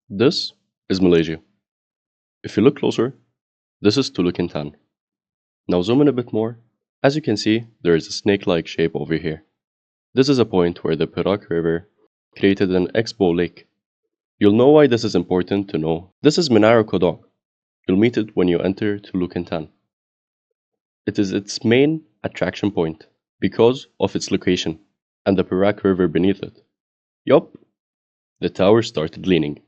This is Malaysia. If you look closer, this is Teluk Intan. Now zoom in a bit more. As you can see, there is a snake-like shape over here. This is a point where the Perak River created an expo lake. You'll know why this is important to know. This is Menara Kodok. You'll meet it when you enter Teluk Intan. It is its main attraction point because of its location and the Perak River beneath it. Yup, the tower started leaning.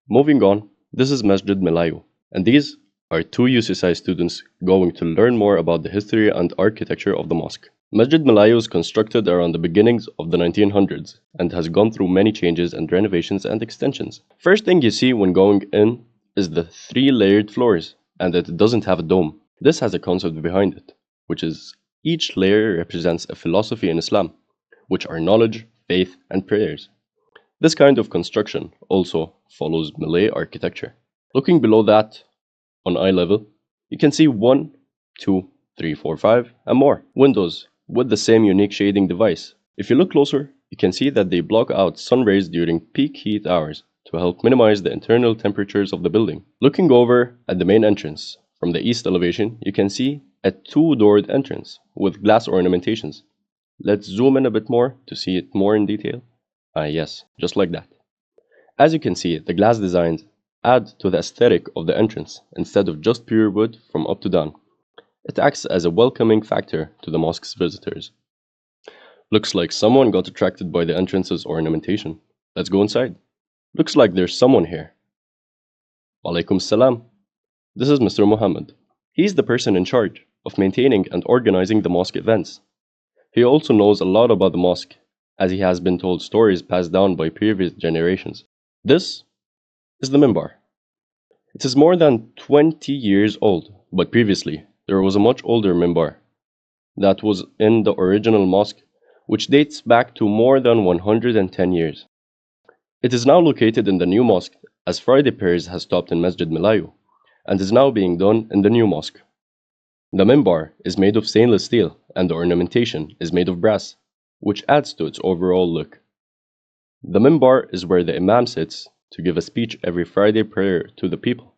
Moving on, this is Masjid Melayu, and these are two UCSI students going to learn more about the history and architecture of the mosque. Masjid Melayu was constructed around the beginnings of the 1900s and has gone through many changes and renovations and extensions. First thing you see when going in is the 3-layered floors, and that it doesn't have a dome. This has a concept behind it, which is each layer represents a philosophy in Islam, which are knowledge, faith, and prayers. This kind of construction also follows Malay architecture. Looking below that, on eye level, you can see 1, 2, 3, 4, 5, and more windows with the same unique shading device. If you look closer, you can see that they block out sun rays during peak heat hours to help minimize the internal temperatures of the building. Looking over at the main entrance, from the east elevation, you can see a 2-doored entrance with glass ornamentations. Let's zoom in a bit more to see it more in detail. Yes, just like that. As you can see, the glass designs add to the aesthetic of the entrance instead of just pure wood from up to down. It acts as a welcoming factor to the mosque's visitors. Looks like someone got attracted by the entrance's ornamentation. Let's go inside. Looks like there's someone here. Walaikum salam. This is Mr. Muhammad. He's the person in charge of maintaining and organizing the mosque events. He also knows a lot about the mosque, as he has been told stories passed down by previous generations. This is the minbar. It is more than 20 years old, but previously there was a much older minbar that was in the original mosque, which dates back to more than 110 years. It is now located in the new mosque, as Friday prayers has stopped in Masjid Melayu and is now being done in the new mosque. The minbar is made of stainless steel and the ornamentation is made of brass, which adds to its overall look. The minbar is where the imam sits to give a speech every Friday prayer to the people.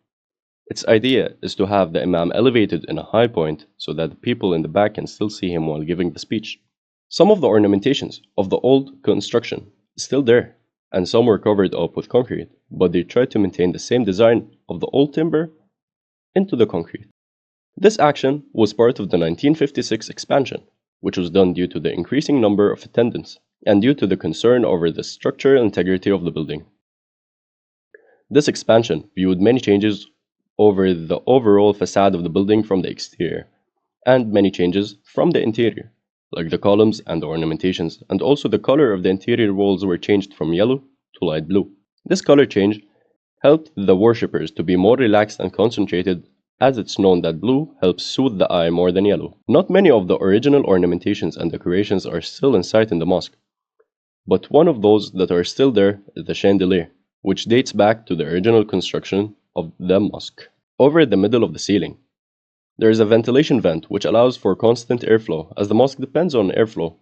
Its idea is to have the imam elevated in a high point so that the people in the back can still see him while giving the speech. Some of the ornamentations of the old construction is still there, and some were covered up with concrete, but they tried to maintain the same design of the old timber into the concrete. This action was part of the 1956 expansion, which was done due to the increasing number of attendants and due to the concern over the structural integrity of the building. This expansion viewed many changes over the overall facade of the building from the exterior, and many changes from the interior, like the columns and the ornamentations, and also the color of the interior walls were changed from yellow to light blue. This color change helped the worshippers to be more relaxed and concentrated, as it's known that blue helps soothe the eye more than yellow. Not many of the original ornamentations and decorations are still in sight in the mosque, but one of those that are still there is the chandelier, which dates back to the original construction of the mosque. Over the middle of the ceiling, there is a ventilation vent which allows for constant airflow, as the mosque depends on airflow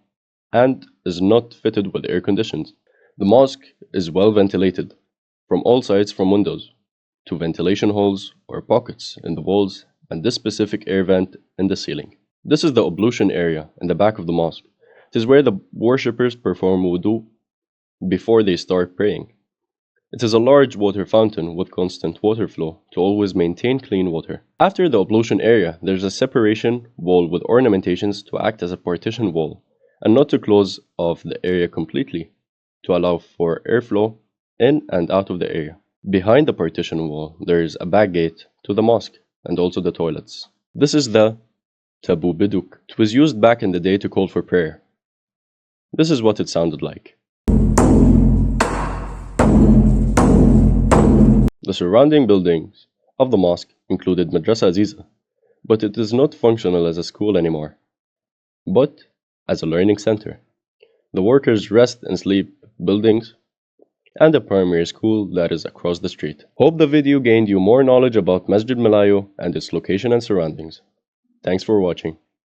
and is not fitted with air conditions. The mosque is well ventilated from all sides, from windows to ventilation holes or pockets in the walls, and this specific air vent in the ceiling. This is the ablution area in the back of the mosque. It is where the worshippers perform wudu before they start praying. It is a large water fountain with constant water flow to always maintain clean water. After the ablution area, there is a separation wall with ornamentations to act as a partition wall and not to close off the area completely, to allow for airflow in and out of the area. Behind the partition wall, there is a back gate to the mosque and also the toilets. This is the Tabu Biduk. It was used back in the day to call for prayer. This is what it sounded like. The surrounding buildings of the mosque included Madrasa Aziza, but it is not functional as a school anymore, but as a learning center. The workers rest and sleep buildings and a primary school that is across the street. Hope the video gained you more knowledge about Masjid Melayu and its location and surroundings. Thanks for watching.